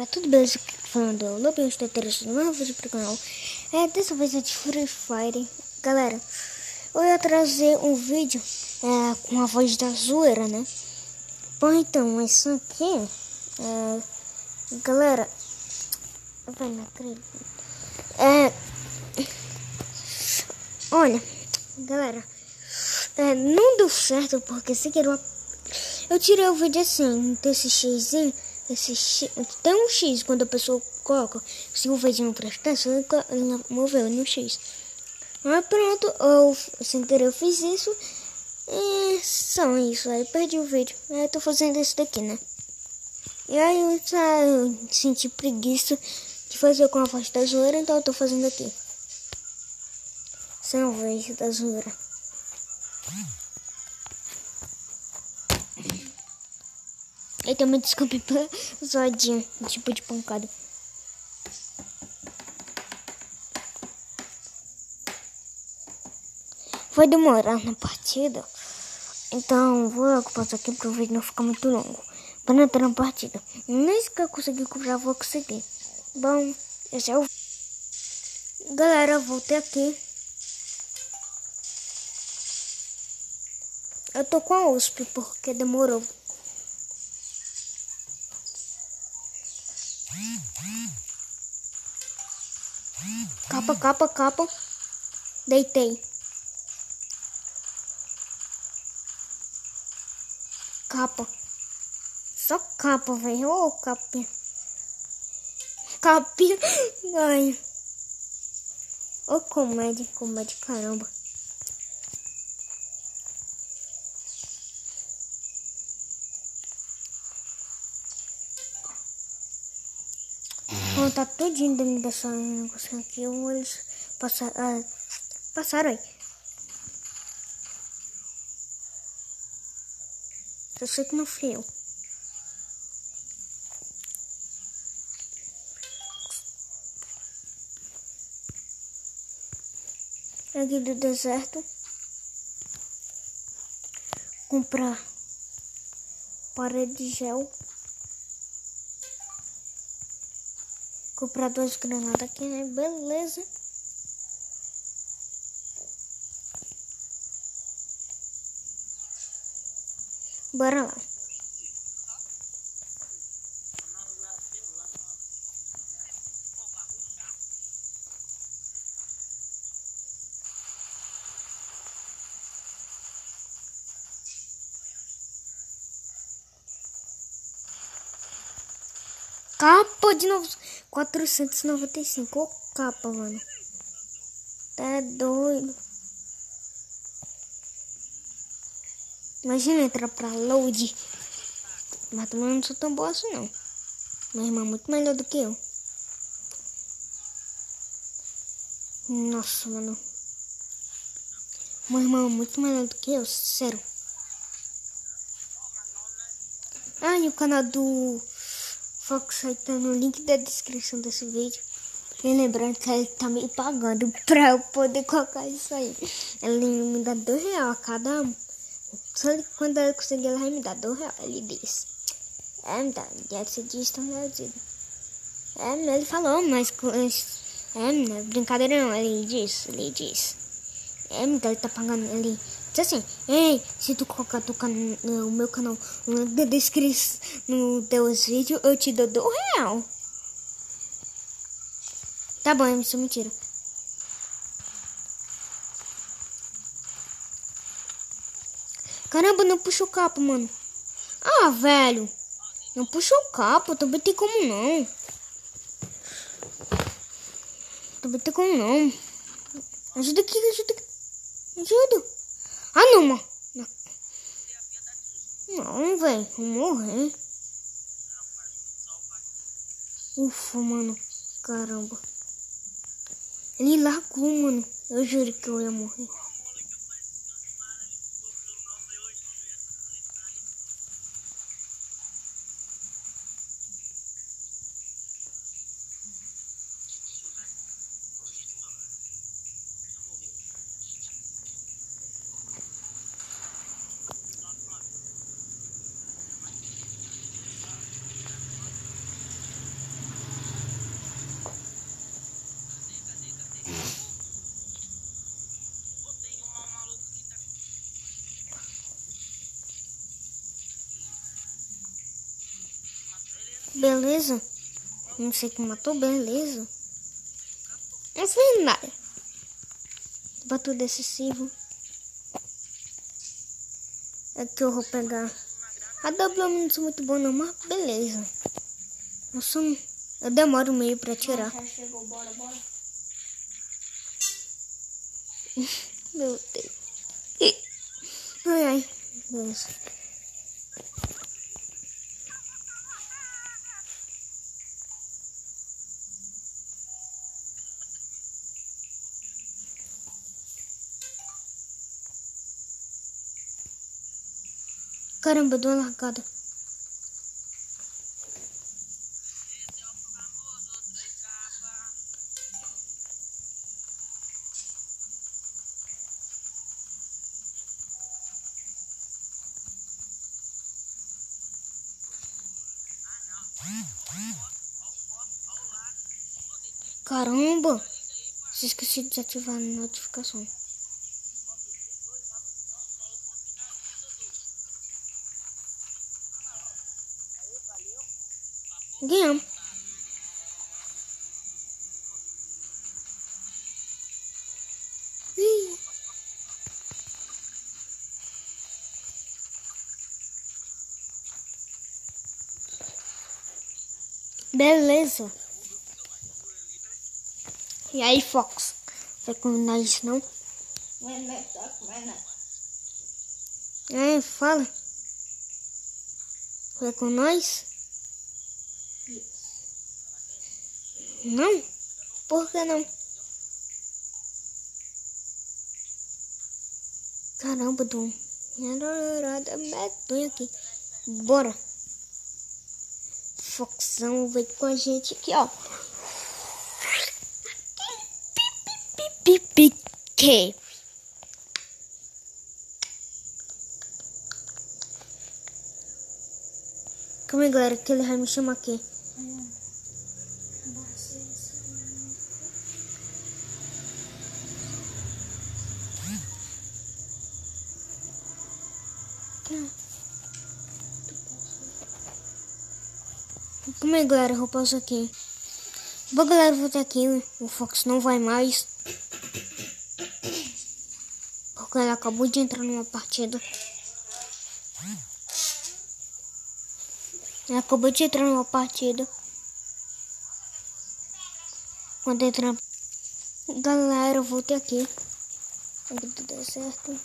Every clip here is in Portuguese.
Tudo beleza? Aqui falando do Lobo, eu estou trazendo um novo vídeo para o canal. Dessa vez é de Free Fire. Galera, eu ia trazer um vídeo com a voz da zoeira, né? Bom, então, isso aqui galera, vai na trilha. Olha, galera, não deu certo porque sem querer eu tirei o vídeo assim, desse xizinho. Tem um X quando a pessoa coloca. Se o vídeo não prestar, ele moveu no X. Mas pronto, eu sem querer eu fiz isso. E só isso, aí perdi o vídeo. Aí eu tô fazendo esse daqui, né? E aí eu senti preguiça de fazer com a voz da zoeira, então eu tô fazendo aqui. Sem a voz da zoeira. Eu também desculpe pela zoadinha, tipo de pancada. Vai demorar na partida, então vou logo passar aqui para o vídeo não ficar muito longo. Para entrar na partida, nem se eu conseguir comprar, vou conseguir. Bom, esse é o... Galera, eu voltei aqui. Eu tô com a USP porque demorou. Capa. Deitei. Capa. Só capa, velho. Ô, capinha. Capinha. Ai. Ô, comédia, caramba. Bom, tá tudinho dentro dessa negócio aqui. Eles passaram aí. Eu sei que não fui eu. Aqui do deserto. Comprar parede de gel. Comprar 2 granadas aqui, né? Beleza. Bora lá. Capa de novo. 495. Ô, capa, mano. Tá doido. Imagina entrar pra load. Mas também não sou tão boa assim, não. Minha irmã é muito melhor do que eu. Nossa, mano. Minha irmã é muito melhor do que eu, sério. E o canal do Fox aí tá no link da descrição desse vídeo. E lembrando que ele tá me pagando pra eu poder colocar isso aí. Ele me dá R$2 a cada um. Só quando ele conseguir, ele vai me dar R$2. Ele disse. Me dá, deve ser disso tão reduzido. Ele falou, mas não é brincadeira não, ele disse. Então ele tá pagando, ele disse assim, ei, se tu colocar no meu canal, no link da descrição, no teus vídeos, eu te dou R$2. Tá bom, isso é mentira. Caramba, não puxa o capo, mano. Velho. Não puxa o capo, também tem como não. Ajuda aqui. Ajuda. Não, mano. Não, velho. Vou morrer. Ufa, mano. Caramba. Ele largou, mano. Eu juro que eu ia morrer. Beleza. Não sei quem matou, beleza. Não foi nada. Batuta decisivo. Aqui eu vou pegar. A W não sou muito bom não, mas beleza. Eu demoro meio pra tirar. Já chegou, bora. Meu Deus. Ai. Beleza. Caramba, eu dou uma largada. Caramba! Esqueci de desativar a notificação. Ganhamos. Beleza. E aí, Fox? Vai combinar isso, não? Fala. Vai com nós? Não? Por que não? Caramba, Dom. Medonho aqui. Bora. Foxão veio com a gente aqui, ó. Pique. Calma aí, galera, que ele vai me chamar aqui. Calma aí, galera, eu vou pausar aqui. Bom, galera, eu vou ter aqui. O Fox não vai mais. Porque ele acabou de entrar numa partida. Quando entrar. Galera, eu voltei aqui. Aqui tudo deu certo.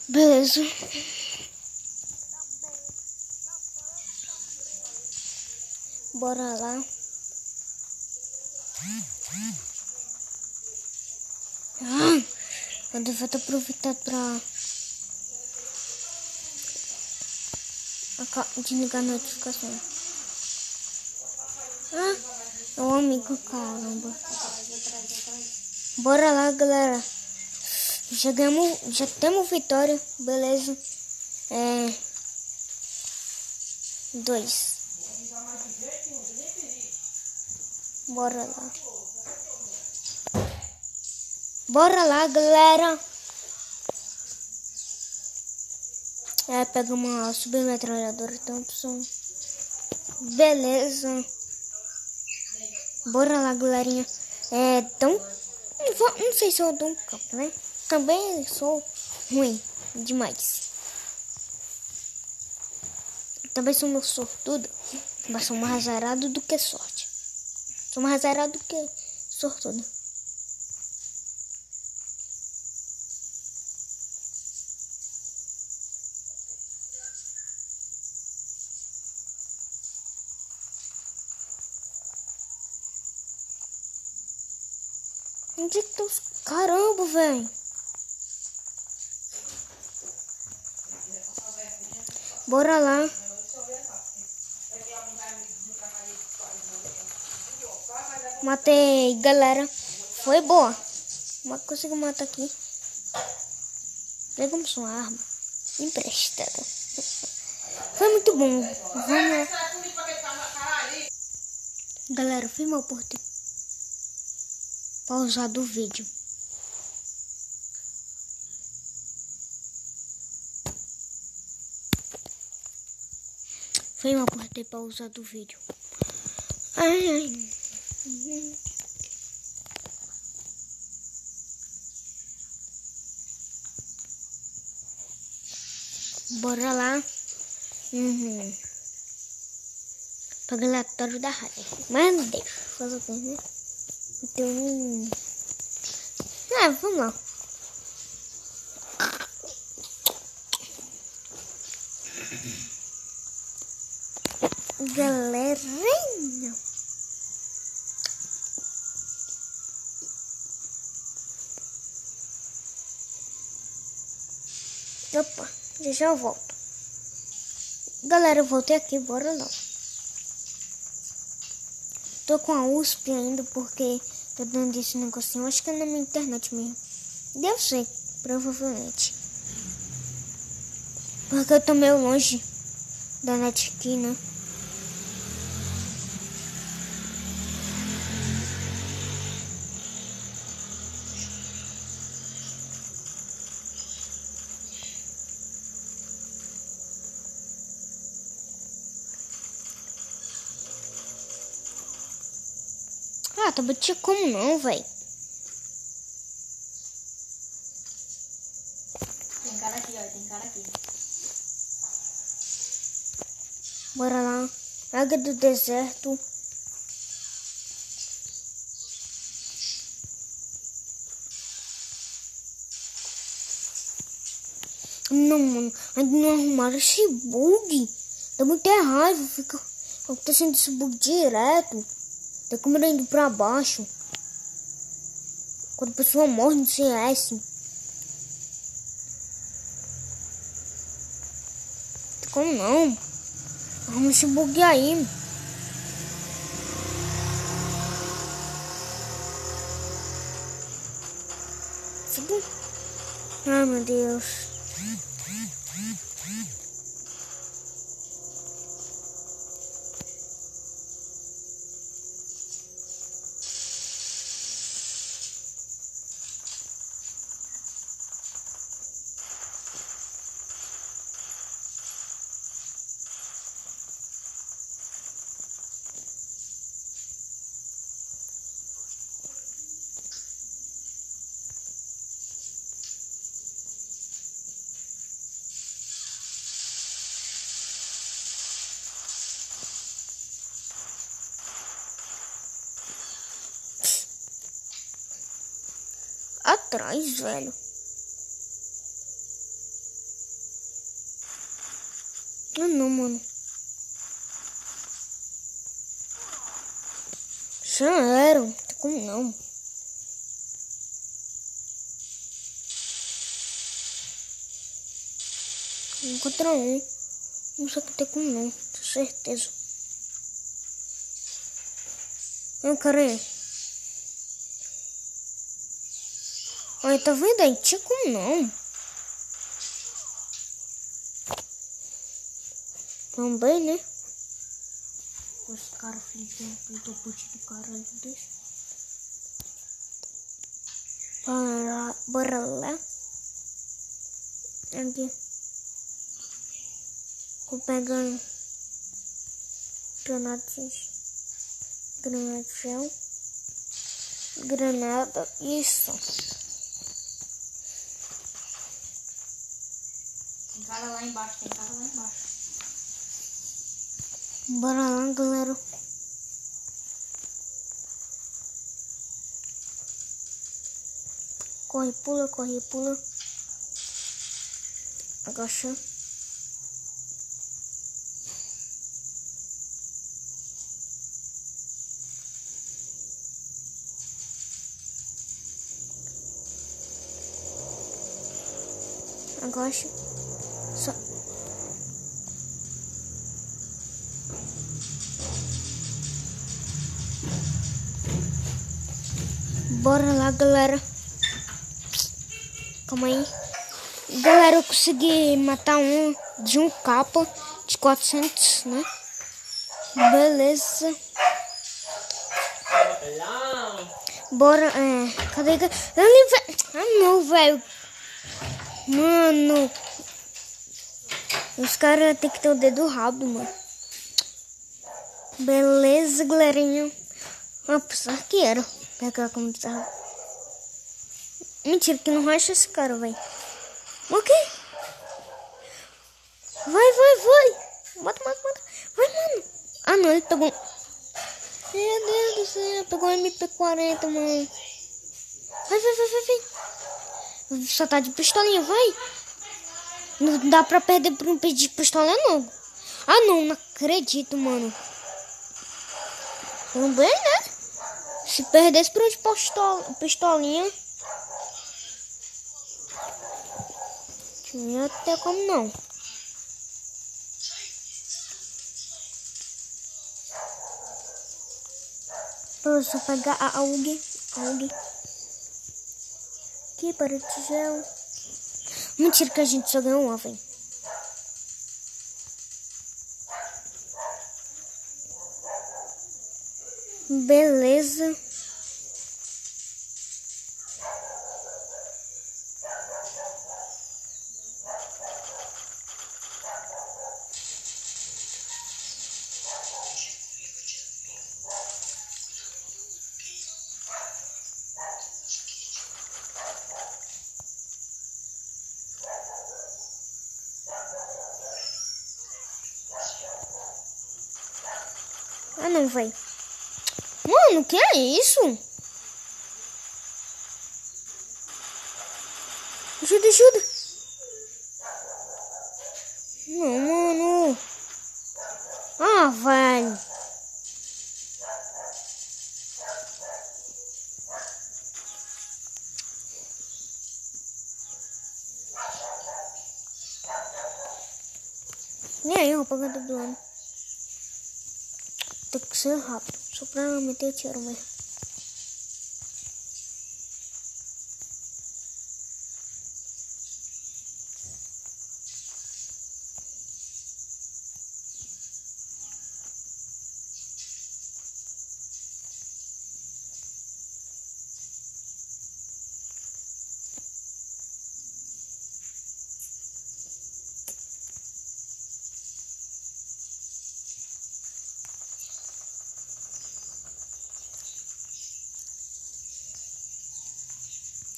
Beleza. Bora lá. Eu devia aproveitar pra desligar a notificação. É um amigo, caramba. Bora lá, galera. Já temos vitória, beleza. 2. Bora lá. Bora lá, galera. Pega uma submetralhadora Thompson. Beleza. Bora lá, galerinha. Não sei se eu dou um campo, né? Também sou ruim demais. Também sou meu sortudo. Mas sou mais azarado do que sorte. Sou mais azarado do que sortudo. Onde que tá os... Caramba, velho. Bora lá. Matei, galera. Foi boa. Mas consegui matar aqui. Pegamos uma arma emprestada. Foi muito bom. Vamos lá. Galera, foi mal por ter pausado o vídeo. Foi mal por ter pausado o vídeo. Ai, ai. Bora lá. Para o relatório da rádio. Mas não deixa fazer o que, né? Então... vamos lá. Galerinha. Opa, já eu volto. Galera, eu voltei aqui, bora lá. Tô com a USP ainda porque tô dando esse negocinho. Acho que é na minha internet mesmo. Deve ser, provavelmente. Porque eu tô meio longe da net aqui, né? Tá batido como não, velho? Tem cara aqui, ó. Tem cara aqui. Bora lá. Águia do deserto. Não, mano. Ainda não arrumaram esse bug. Dá muita raiva. Fica acontecendo esse bug direto. Tá como indo pra baixo. Quando a pessoa morre no CS. Como não? Arruma esse bug aí. Ai, meu Deus. Atrás, velho. Ah, não, mano. Já era. Não tem como não. Um contra um. Não sei o que tem como não. Tenho certeza. Não, cara aí. Olha, tá vendo aí? Tinha como não. Também, né? Os caras fritou put do caralho desse. Bora lá. Aqui. Vou pegar granadas. Granada. Granada. Isso. Tem cara lá embaixo, tem cara lá embaixo. Bora lá, galera. Corre, pula, corre, pula. Agacha. Agacha. Só. Bora lá, galera. Calma aí. Galera, eu consegui matar um de um capa de 400, né? Beleza. Bora, cadê? Ali, velho. Ah, não, velho. Mano. Os caras tem que ter o dedo rabo, mano. Beleza, galerinha. Ah, pensava que era. Pegar como tava. Mentira, que não racha esse cara, velho. Ok. Vai. Mata. Vai, mano. Ah, não, ele pegou. Meu Deus do céu, pegou MP40, mano. Vai. Só tá de pistolinha, vai. Não dá pra perder por um pedido de pistola, não. Ah, não acredito, mano. Tudo bem, né? Se perdesse por um pistolinha, não ia ter como não. Vou só pegar a AUG. Aqui para o tigelo. Mentira que a gente só ganhou uma, velho. Beleza. Ah, não, velho. Mano, que é isso? Ajuda. Não, mano. Ah, velho. Nem aí, eu vou pagar do plano. Tem que ser rápido. Só pra meter tiro mesmo.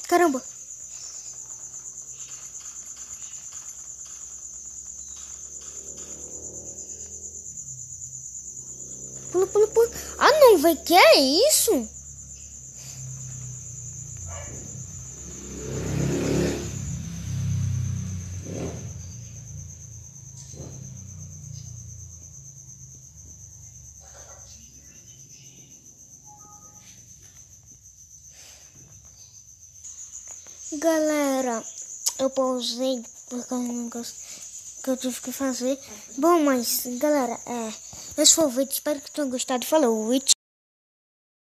Caramba. Pula. Ah, não, velho. Que é isso? Galera, eu pausei por causa do negócio que eu tive que fazer. Bom, mas galera, esse foi o vídeo. Espero que tenham gostado. Falou,